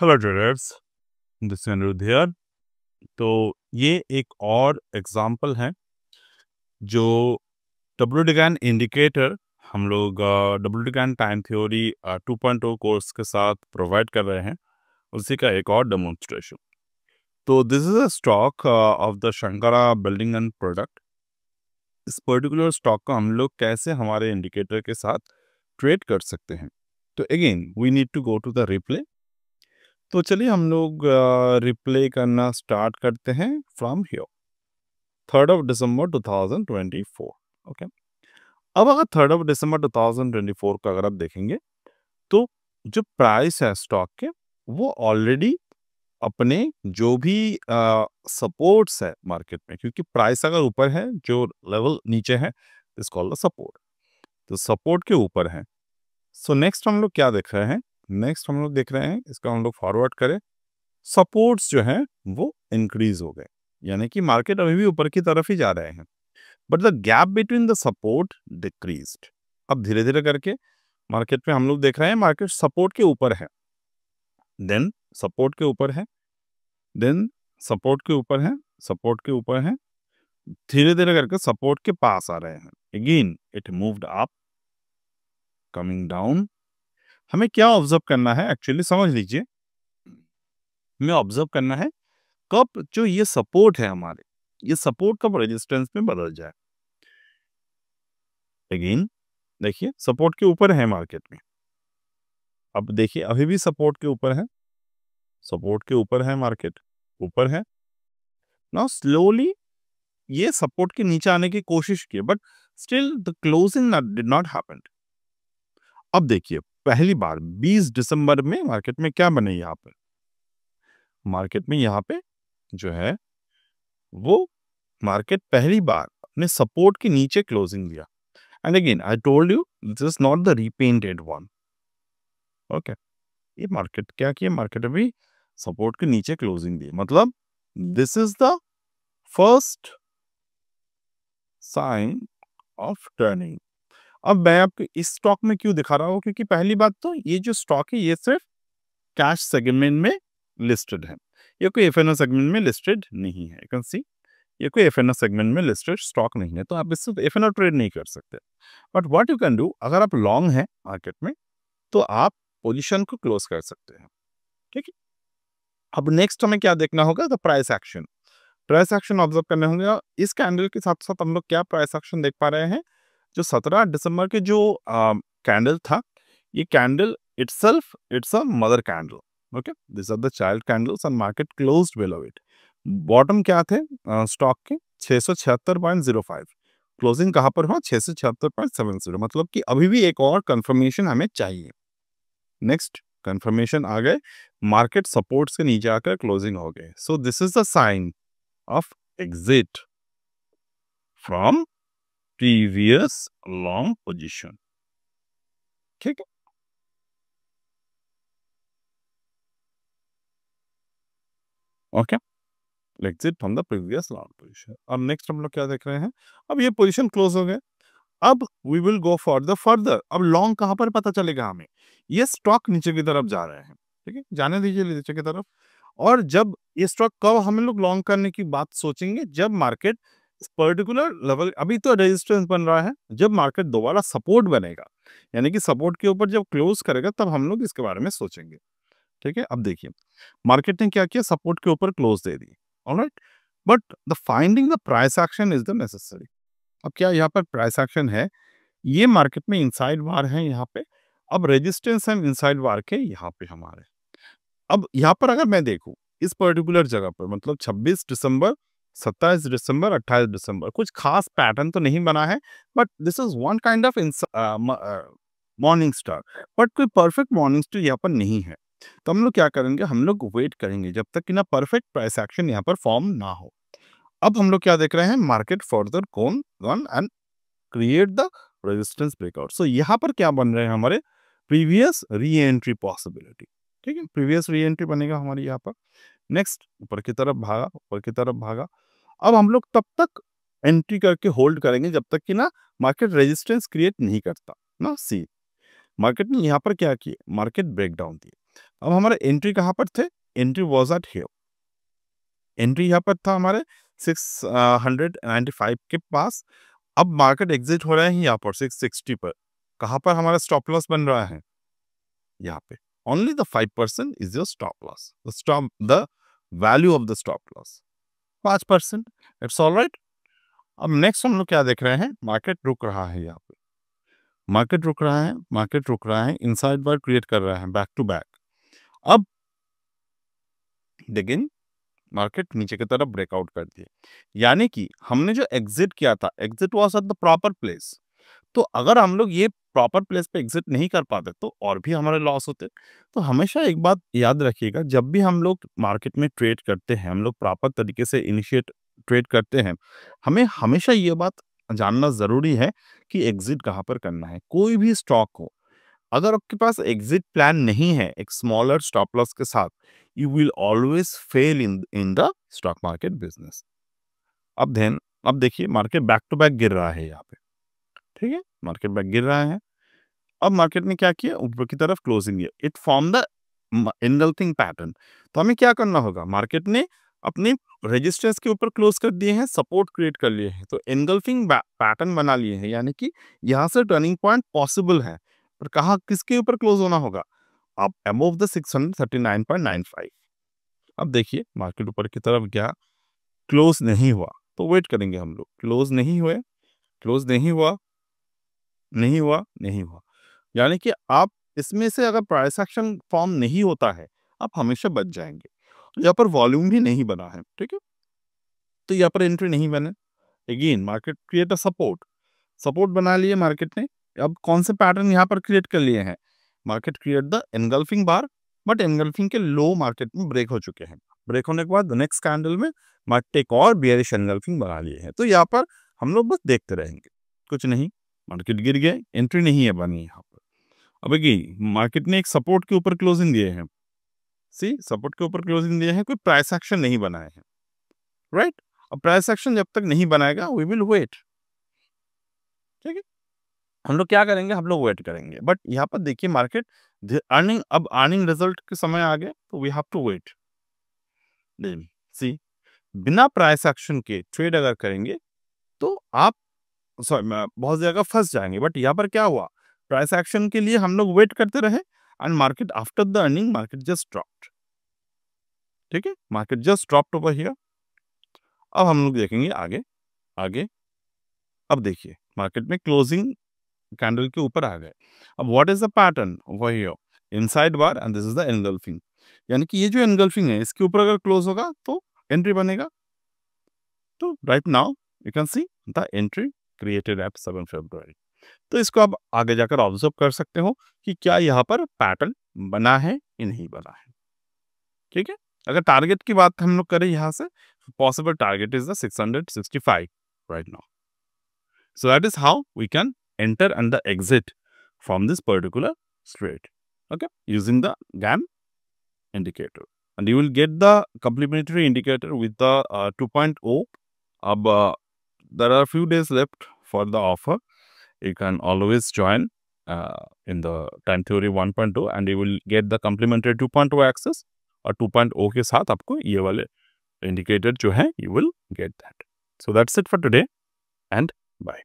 Hello traders, this is Aniruddh here. तो ये एक और एग्जांपल है जो WDGAN इंडिकेटर हम लोग WDGAN टाइम थ्योरी 2.0 कोर्स के साथ प्रोवाइड कर रहे हैं, उसी का एक और डेमोन्स्ट्रेशन। तो this is a stock of the Shankara building and product. इस पर्टिकुलर स्टॉक को हम लोग कैसे हमारे इंडिकेटर के साथ ट्रेड कर सकते हैं। तो again we need to go to the replay. तो चलिए हम लोग रिप्ले करना स्टार्ट करते हैं फ्रॉम हियर 3 दिसंबर 2024। ओके, अब अगर 3 दिसंबर 2024 का अगर आप देखेंगे तो जो प्राइस है स्टॉक के वो ऑलरेडी अपने जो भी सपोर्ट्स है मार्केट में, क्योंकि प्राइस अगर ऊपर है जो लेवल नीचे है इस कॉल्ड द सपोर्ट, तो सपोर्ट के ऊपर है। सो नेक्स्ट हम लोग क्या देख रहे हैं, नेक्स्ट हम लोग देख रहे हैं, इसका हम लोग फॉरवर्ड करें, सपोर्ट्स जो हैं वो इंक्रीज हो गए, यानी कि मार्केट अभी भी ऊपर की तरफ ही जा रहे हैं, but the gap between the support decreased. अब धीरे धीरे करके मार्केट में हम लोग देख रहे हैं मार्केट सपोर्ट के ऊपर है, देन सपोर्ट के ऊपर है, देन सपोर्ट के ऊपर है, सपोर्ट के ऊपर है, धीरे धीरे करके सपोर्ट के पास आ रहे हैं। Again it moved up, coming down. हमें क्या ऑब्जर्व करना है, एक्चुअली समझ लीजिए, हमें ऑब्जर्व करना है कब जो ये सपोर्ट है हमारे, ये सपोर्ट कब रेजिस्टेंस में बदल जाए। अगेन देखिए सपोर्ट के ऊपर है मार्केट में, अब देखिए अभी भी सपोर्ट के ऊपर है, सपोर्ट के ऊपर है मार्केट, ऊपर है। नाउ स्लोली ये सपोर्ट के नीचे आने की कोशिश की, but still the closing did not happen. अब देखिए पहली बार 20 दिसंबर में मार्केट में क्या बने, यहाँ पे मार्केट में यहाँ पे जो है वो मार्केट पहली बार अपने सपोर्ट के नीचे क्लोजिंग दिया। And again I told you this is not the repented one. Okay, ये मार्केट क्या किया, मार्केट अभी सपोर्ट के नीचे क्लोजिंग दी, मतलब this is the first sign of turning. अब मैं आपको इस स्टॉक में क्यों दिखा रहा हूं, क्योंकि पहली बात तो ये जो स्टॉक है ये सिर्फ कैश सेगमेंट में लिस्टेड है, ये कोई एफएनओ सेगमेंट में लिस्टेड नहीं है। यू कैन सी ये कोई एफएनओ सेगमेंट में लिस्टेड स्टॉक नहीं है, तो आप इससे एफएनओ ट्रेड नहीं कर सकते। But what you can do, अगर आप लॉन्ग हैं मार्केट में तो आप पोजीशन को क्लोज कर सकते हैं। ठीक है, अब नेक्स्ट हमें क्या देखना होगा, the price action. Price action observe करने होंगे। इस कैंडल के साथ साथ हम लोग क्या प्राइस एक्शन देख पा रहे हैं, जो 17 दिसंबर के जो कैंडल था, ये candle itself it's a mother candle. Okay, this are the child candles and market closed below it. Bottom क्या थे स्टॉक के 676.05, क्लोजिंग कहां पर हुआ 676.70, मतलब कि अभी भी एक और कंफर्मेशन हमें चाहिए। नेक्स्ट कंफर्मेशन आ गए, मार्केट सपोर्ट से नीचे आकर क्लोजिंग हो गए, so this is the sign of exit from previous long position. ठीक है, okay, exit from the previous long position. अब नेक्स्ट हम लोग क्या देख रहे हैं, अब ये पोजीशन क्लोज हो गए, अब we will go for the further. अब लॉन्ग कहां पर पता चलेगा हमें, ये स्टॉक नीचे की तरफ जा रहे हैं, ठीक है, जाने दीजिए नीचे की तरफ। और जब ये स्टॉक कब हम लोग लॉन्ग करने की बात सोचेंगे, जब मार्केट पर्टिकुलर लेवल, अभी तो रेजिस्टेंस बन रहा है, जब मार्केट दोबारा सपोर्ट बनेगा, यानी कि सपोर्ट के ऊपर जब क्लोज करेगा तब हम लोग इसके बारे में सोचेंगे। ठीक है, अब देखिए मार्केट ने क्या किया, सपोर्ट के ऊपर close they the, alright, but the finding the price action is the necessary. अब क्या यहाँ पर प्राइस एक्शन है, ये मार्केट में इनसाइड वार है यहाँ पे, अब रेजिस्टेंस है इनसाइड वार के यहाँ पे हमारे। अब यहाँ पर अगर मैं देखूं इस पर्टिकुलर जगह पर, मतलब 26 दिसंबर, 27 दिसंबर, 28 दिसंबर, कुछ खास पैटर्न तो नहीं बना है, but this is one kind of morning star, but कोई परफेक्ट मॉर्निंग स्टार यहाँ पर नहीं है। तो हम लोग क्या करेंगे, हम लोग वेट करेंगे जब तक कि ना परफेक्ट प्राइस एक्शन यहाँ पर फॉर्म ना हो। अब हम लोग क्या देख रहे हैं, मार्केट फर्दर कौन one and create the resistance breakout. So यहाँ पर क्या बन रहे हैं हमारे, प्रीवियस री एंट्री पॉसिबिलिटी। ठीक है, प्रीवियस री एंट्री बनेगा हमारी यहाँ पर। नेक्स्ट ऊपर की तरफ भागा, ऊपर की तरफ भागा। अब हम लोग तब तक एंट्री करके होल्ड करेंगे जब तक कि ना मार्केट रेजिस्टेंस क्रिएट नहीं करता ना। सी मार्केट ने यहाँ पर क्या किया, मार्केट ब्रेकडाउन दिए, अब हमारा एंट्री कहाँ पर थे? Entry was at here, entry यहाँ पर था हमारे 695 के पास। अब मार्केट एग्जिट हो रहा है यहाँ पर 660 पर। कहाँ पर हमारा स्टॉप लॉस बन रहा है? यहाँ पे। Only the 5% is your stop loss, the value of the stop loss 5%। It's all right. अब नेक्स्ट हम लोग क्या देख रहे हैं? मार्केट रुक रहा है यहाँ पे, मार्केट रुक रहा है, मार्केट रुक रहा है, इनसाइड बार क्रिएट कर रहा है बैक टू बैक। अब लेकिन मार्केट नीचे की तरफ ब्रेकआउट कर दिए, यानी कि हमने जो एग्जिट किया था, exit was at the proper place. तो अगर हम लोग ये प्रॉपर प्लेस पे एग्जिट नहीं कर पाते तो और भी हमारे लॉस होते। तो हमेशा एक बात याद रखिएगा, जब भी हम लोग मार्केट में ट्रेड करते हैं, हम लोग प्रॉपर तरीके से इनिशिएट ट्रेड करते हैं, हमें हमेशा ये बात जानना ज़रूरी है कि एग्जिट कहाँ पर करना है। कोई भी स्टॉक हो, अगर आपके पास एग्जिट प्लान नहीं है एक स्मॉलर स्टॉप लॉस के साथ, you will always fail in the stock market business. अब देखिए मार्केट बैक टू बैक गिर रहा है यहाँ पे, ठीक है, मार्केट बैक गिर रहा है। अब मार्केट ने क्या किया? ऊपर की तरफ क्लोजिंग किया, it form the engulfing pattern. तो हमें क्या करना होगा? मार्केट ने अपने रेजिस्टेंस के ऊपर क्लोज कर दिए हैं, सपोर्ट क्रिएट कर लिए हैं, तो एंगल्फिंग पैटर्न बना लिए हैं, यानी कि यहाँ से टर्निंग पॉइंट पॉसिबल है। पर कहाँ, किसके ऊपर क्लोज होना होगा? अब अबव द 639.95। अब देखिए मार्केट ऊपर की तरफ गया, क्लोज नहीं हुआ, तो वेट करेंगे हम लोग। क्लोज नहीं हुए, क्लोज नहीं हुआ, नहीं हुआ, नहीं हुआ, यानी कि आप इसमें से अगर प्राइस एक्शन फॉर्म नहीं होता है, आप हमेशा बच जाएंगे। यहाँ पर वॉल्यूम भी नहीं बना है, ठीक है, तो यहाँ पर एंट्री नहीं बने। Again market create a support, support बना लिए मार्केट ने। अब कौन से पैटर्न यहाँ पर क्रिएट कर लिए हैं? Market create the engulfing bar, but engulfing के लो मार्केट में ब्रेक हो चुके हैं। ब्रेक होने के बाद नेक्स्ट कैंडल में मार्केट एक और बियरिश एनगल्फिंग बना लिए हैं। तो यहाँ पर हम लोग बस देखते रहेंगे, कुछ नहीं, मार्केट गिर गए, एंट्री नहीं है बनी यहाँ पर। अब अगेन मार्केट ने एक सपोर्ट के ऊपर क्लोजिंग दिए हैं, सी सपोर्ट के ऊपर क्लोजिंग दिए हैं, कोई प्राइस एक्शन नहीं बनाए हैं, राइट। अब प्राइस एक्शन जब तक नहीं बनाएगा वी विल वेट, ठीक है, हम लोग क्या करेंगे? हम लोग वेट करेंगे। बट यहाँ पर देखिए मार्केट अर्निंग, अब अर्निंग रिजल्ट के समय आ गए, तो वी हैव टू वेट। सी बिना प्राइस एक्शन के ट्रेड अगर करेंगे तो आप बहुत जगह फंस जाएंगे। बट यहाँ पर क्या हुआ? प्राइस एक्शन के लिए हम लोग वेट करते रहे and market after the earning market just dropped, ठीक है, market just dropped over here. अब हम लोग देखेंगे आगे, आगे। अब देखिए मार्केट में क्लोजिंग कैंडल के ऊपर आ गए। अब what is the pattern over here? Inside bar and this is the engulfing, यानी कि ये जो एनगल्फिंग है इसके ऊपर अगर क्लोज होगा तो एंट्री बनेगा। तो right now you can see the entry created at 7 फरवरी। तो इसको आप आगे जाकर ऑब्जर्व कर सकते हो कि क्या यहाँ पर पैटर्न बना है या नहीं बना है, ठीक है। अगर टारगेट की बात हम लोग करें यहाँ से, possible target is the 665 right now. So that is how we can enter and the exit from this particular trade, okay, using the GAN indicator. And you will get the complementary indicator with the 2.0. There are a few days left for the offer. You can always join in the time theory 1.2 and you will get the complementary 2.0 access. और 2.0 के साथ आपको ये वाले indicator जो है you will get that. So that's it for today and bye.